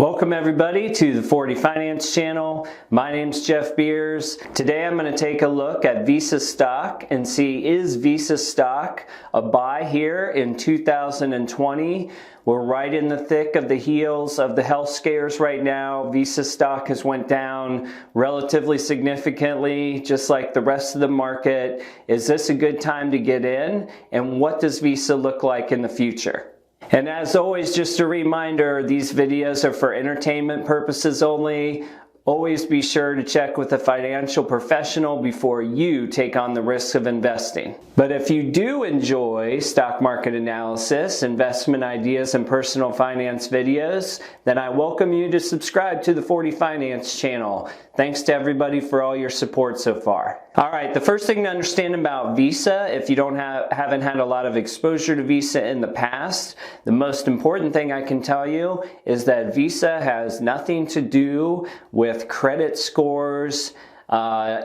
Welcome everybody to the 40 Finance channel. My name's Jeff Beers. Today I'm going to take a look at Visa stock and see, is Visa stock a buy here in 2020? We're right in the thick of the heels of the health scares right now. Visa stock has went down relatively significantly, just like the rest of the market. Is this a good time to get in? And what does Visa look like in the future? And as always, just a reminder, these videos are for entertainment purposes only. Always be sure to check with a financial professional before you take on the risks of investing. But if you do enjoy stock market analysis, investment ideas, and personal finance videos, then I welcome you to subscribe to the 40 Finance channel. Thanks to everybody for all your support so far. All right, the first thing to understand about Visa, if you haven't had a lot of exposure to Visa in the past, the most important thing I can tell you is that Visa has nothing to do with credit scores,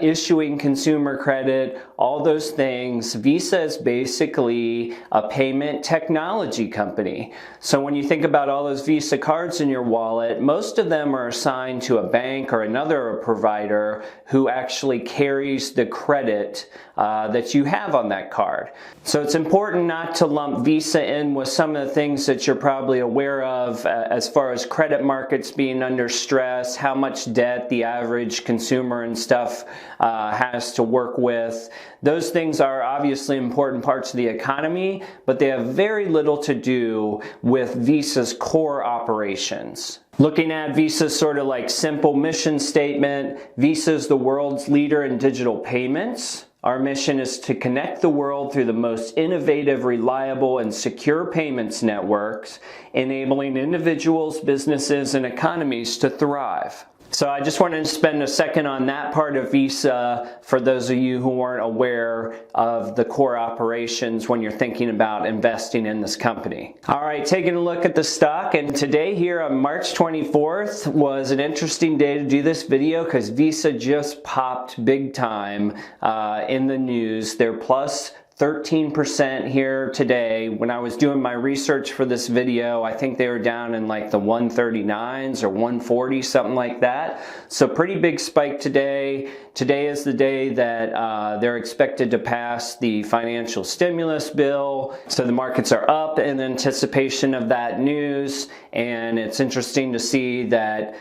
issuing consumer credit, all those things. Visa is basically a payment technology company. So when you think about all those Visa cards in your wallet, most of them are assigned to a bank or another provider who actually carries the credit that you have on that card. So it's important not to lump Visa in with some of the things that you're probably aware of as far as credit markets being under stress, how much debt the average consumer and stuff has to work with. Those things are obviously important parts of the economy, but they have very little to do with Visa's core operations. Looking at Visa's sort of like simple mission statement, Visa is the world's leader in digital payments. Our mission is to connect the world through the most innovative, reliable, and secure payments networks, enabling individuals, businesses, and economies to thrive. So I just wanted to spend a second on that part of Visa for those of you who weren't aware of the core operations when you're thinking about investing in this company. All right, taking a look at the stock, and today here on March 24th was an interesting day to do this video because Visa just popped big time in the news. They're plus 13% here today. When I was doing my research for this video, I think they were down in like the 139s or 140, something like that. So pretty big spike today. Today is the day that they're expected to pass the financial stimulus bill. So the markets are up in anticipation of that news. And it's interesting to see that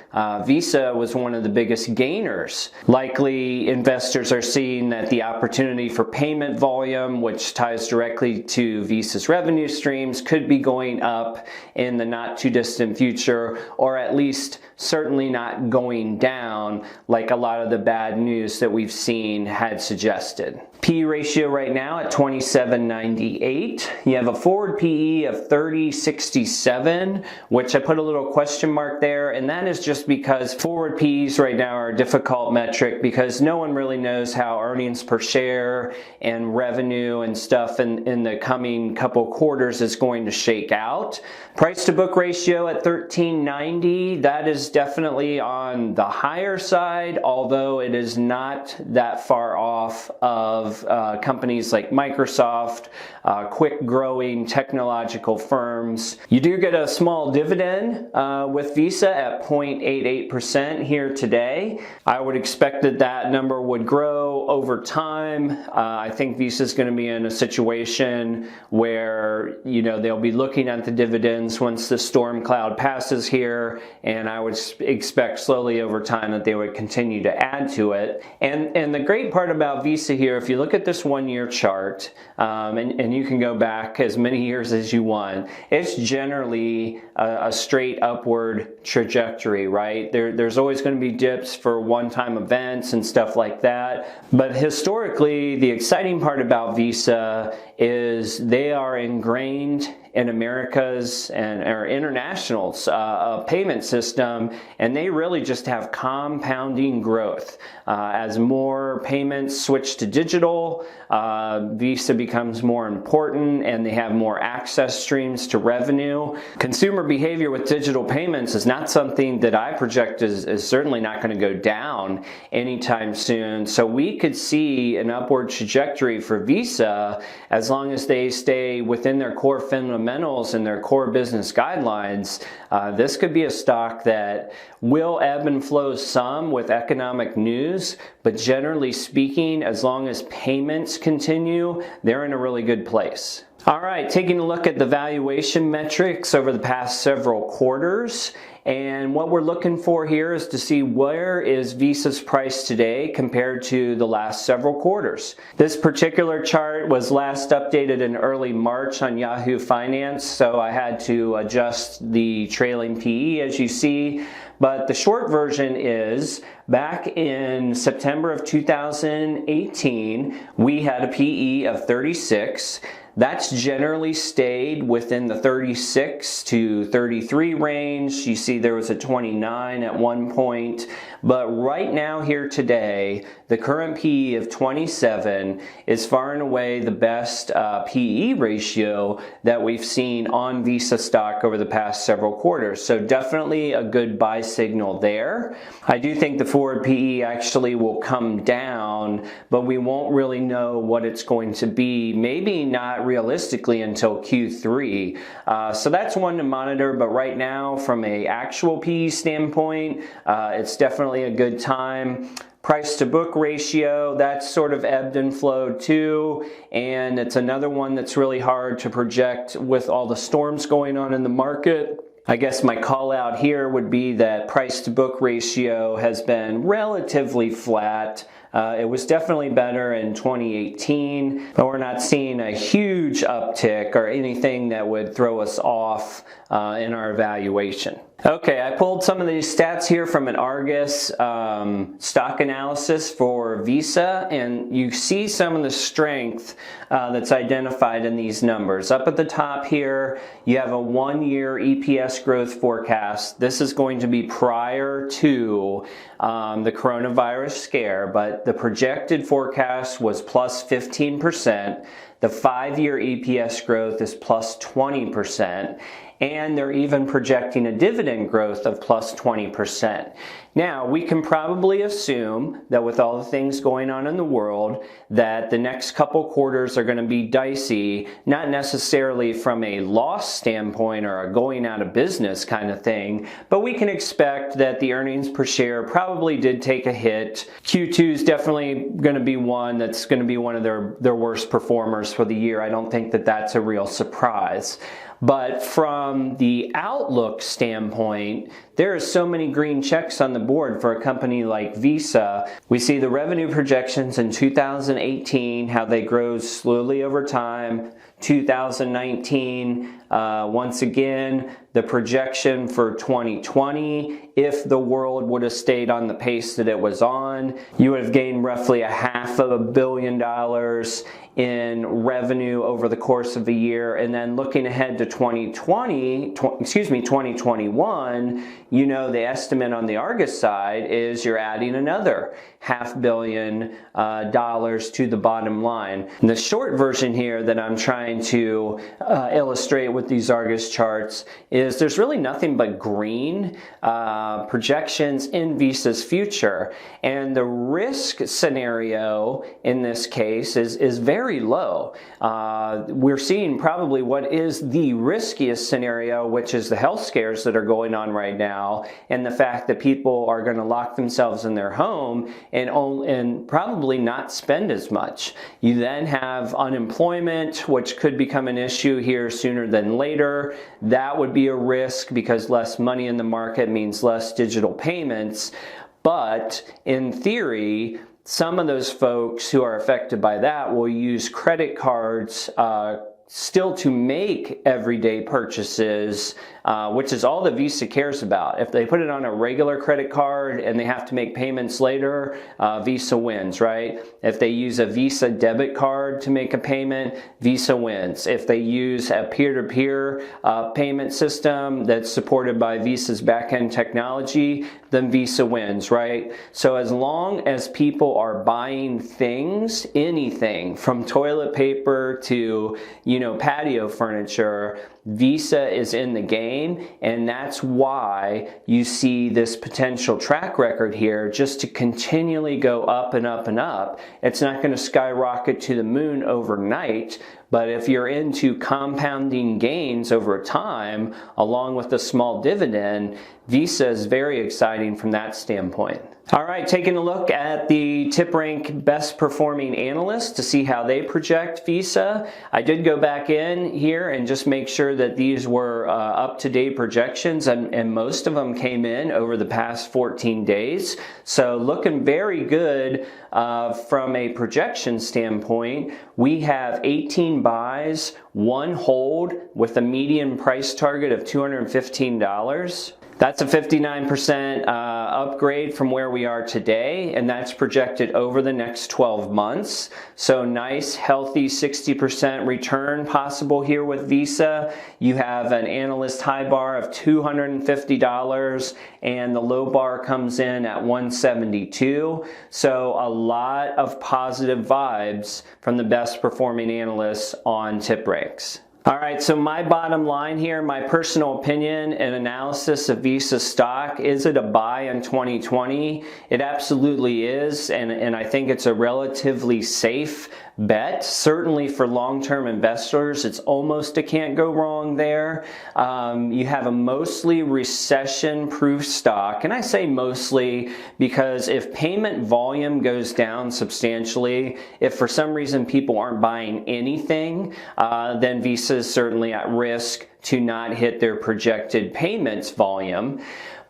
Visa was one of the biggest gainers. Likely investors are seeing that the opportunity for payment volume, which ties directly to Visa's revenue streams, could be going up in the not too distant future, or at least certainly not going down like a lot of the bad news that we've seen had suggested. P/E ratio right now at 27.98. You have a forward PE of 30.67, which I put a little question mark there, and that is just because forward PEs right now are a difficult metric because no one really knows how earnings per share and revenue and stuff in the coming couple quarters is going to shake out. Price to book ratio at 13.90, that is definitely on the higher side, although it is not that far off of companies like Microsoft, quick growing technological firms. You do get a small dividend with Visa at 0.88% here today. I would expect that that number would grow over time. I think Visa is going to be in a situation where, you know, they'll be looking at the dividends once the storm cloud passes here, and I would expect slowly over time that they would continue to add to it. And the great part about Visa here, if you look at this 1 year chart, and you can go back as many years as you want, it's generally a straight upward trajectory, right? There's always going to be dips for one-time events and stuff like that. But historically, the exciting part about Visa is they are ingrained in America's or international's payment system, and they really just have compounding growth. As more payments switch to digital, Visa becomes more important and they have more access streams to revenue. Consumer behavior with digital payments is not something that I project is certainly not going to go down anytime soon. So we could see an upward trajectory for Visa as long as they stay within their core fundamentals fundamentals and their core business guidelines, this could be a stock that will ebb and flow some with economic news, but generally speaking, as long as payments continue, they're in a really good place. All right, taking a look at the valuation metrics over the past several quarters. And what we're looking for here is to see where is Visa's price today compared to the last several quarters. This particular chart was last updated in early March on Yahoo Finance, so I had to adjust the trailing PE as you see. But the short version is, back in September of 2018, we had a PE of 36. That's generally stayed within the 36 to 33 range. You see there was a 29 at one point. But right now here today, the current PE of 27 is far and away the best PE ratio that we've seen on Visa stock over the past several quarters. So definitely a good buy signal there. I do think the forward PE actually will come down, but we won't really know what it's going to be. Maybe not realistically until Q3. So that's one to monitor, but right now from an actual PE standpoint, it's definitely a good time. Price to book ratio, that's sort of ebbed and flowed too, and it's another one that's really hard to project with all the storms going on in the market. I guess my call out here would be that price to book ratio has been relatively flat. It was definitely better in 2018, but we're not seeing a huge uptick or anything that would throw us off in our evaluation. Okay, I pulled some of these stats here from an Argus stock analysis for Visa, and you see some of the strength that's identified in these numbers. Up at the top here, you have a 1-year EPS growth forecast. This is going to be prior to the coronavirus scare, but the projected forecast was plus 15%. The 5-year EPS growth is plus 20%. And they're even projecting a dividend growth of plus 20%. Now, we can probably assume that with all the things going on in the world, that the next couple quarters are going to be dicey, not necessarily from a loss standpoint or a going out of business kind of thing, but we can expect that the earnings per share probably did take a hit. Q2 is definitely going to be one that's going to be one of their worst performers for the year. I don't think that that's a real surprise. But from the outlook standpoint, there are so many green checks on the board for a company like Visa. We see the revenue projections in 2018, how they grow slowly over time. 2019, once again, the projection for 2020, if the world would have stayed on the pace that it was on, you would have gained roughly $500 million in revenue over the course of a year. And then looking ahead to 2021, you know, the estimate on the Argus side is you're adding another $500 million to the bottom line. And the short version here that I'm trying to illustrate with these Argus charts is there's really nothing but green projections in Visa's future. And the risk scenario in this case is very low. We're seeing probably what is the riskiest scenario, which is the health scares that are going on right now, and the fact that people are going to lock themselves in their home and probably not spend as much. You then have unemployment, which could become an issue here sooner than later. That would be a risk because less money in the market means less digital payments. But in theory, some of those folks who are affected by that will use credit cards still to make everyday purchases, which is all that Visa cares about. If they put it on a regular credit card and they have to make payments later, Visa wins, right? If they use a Visa debit card to make a payment, Visa wins. If they use a peer-to-peer payment system that's supported by Visa's back-end technology, then Visa wins, right? So as long as people are buying things, anything from toilet paper to, patio furniture, Visa is in the game, and that's why you see this potential track record here just to continually go up and up and up. It's not going to skyrocket to the moon overnight, but if you're into compounding gains over time, along with a small dividend, Visa is very exciting from that standpoint. All right, taking a look at the TipRank best performing analysts to see how they project Visa. I did go back in here and just make sure that these were up-to-date projections, and most of them came in over the past 14 days. So looking very good from a projection standpoint. We have 18 buys, 1 hold with a median price target of $215. That's a 59% upgrade from where we are today, and that's projected over the next 12 months. So nice, healthy 60% return possible here with Visa. You have an analyst high bar of $250, and the low bar comes in at $172. So a lot of positive vibes from the best performing analysts on TipRanks. All right, so my bottom line here, my personal opinion and analysis of Visa stock, is it a buy in 2020? It absolutely is, and I think it's a relatively safe bet. Certainly for long-term investors, it's almost a can't go wrong there. You have a mostly recession-proof stock, and I say mostly because if payment volume goes down substantially, if for some reason people aren't buying anything, then Visa is certainly at risk to not hit their projected payments volume.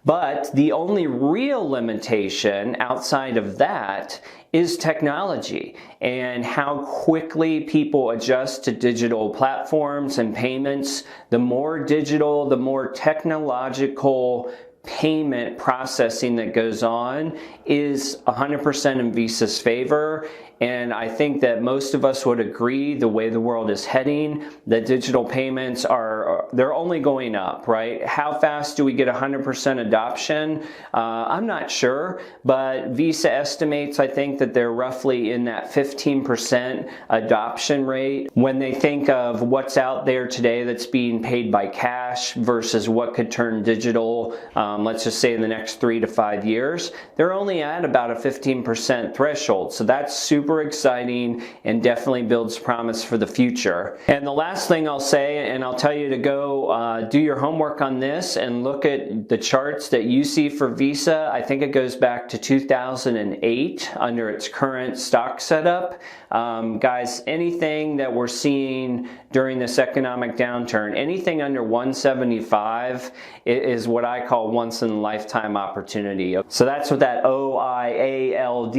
But the only real limitation outside of that is technology and how quickly people adjust to digital platforms and payments. The more digital, the more technological payment processing that goes on is 100% in Visa's favor. And I think that most of us would agree the way the world is heading, that digital payments they're only going up, right? How fast do we get 100% adoption? I'm not sure, but Visa estimates, I think, that they're roughly in that 15% adoption rate. When they think of what's out there today that's being paid by cash versus what could turn digital, let's just say in the next 3 to 5 years, they're only at about a 15% threshold. So that's super exciting and definitely builds promise for the future. And the last thing I'll say, and I'll tell you to go do your homework on this and look at the charts that you see for Visa. I think it goes back to 2008 under its current stock setup. Guys, anything that we're seeing during this economic downturn, anything under 175 is what I call once in a lifetime opportunity. So that's what that OIALD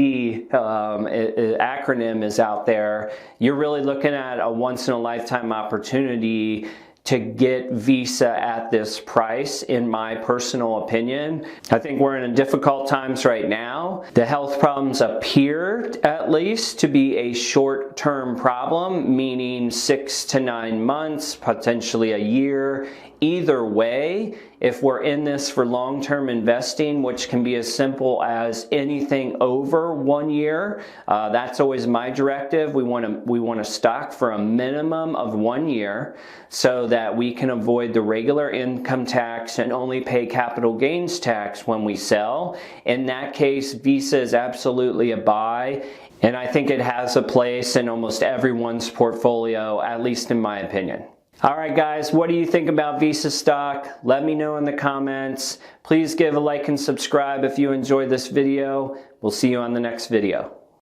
acronym is out there. You're really looking at a once in a lifetime opportunity to get Visa at this price, in my personal opinion. I think we're in difficult times right now. The health problems appear, at least, to be a short-term problem, meaning 6 to 9 months, potentially a year. Either way, if we're in this for long-term investing, which can be as simple as anything over 1 year, that's always my directive. We want to stock for a minimum of 1 year so that we can avoid the regular income tax and only pay capital gains tax when we sell. In that case, Visa is absolutely a buy, and I think it has a place in almost everyone's portfolio, at least in my opinion. All right, guys, what do you think about Visa stock? Let me know in the comments. Please give a like and subscribe if you enjoyed this video. We'll see you on the next video.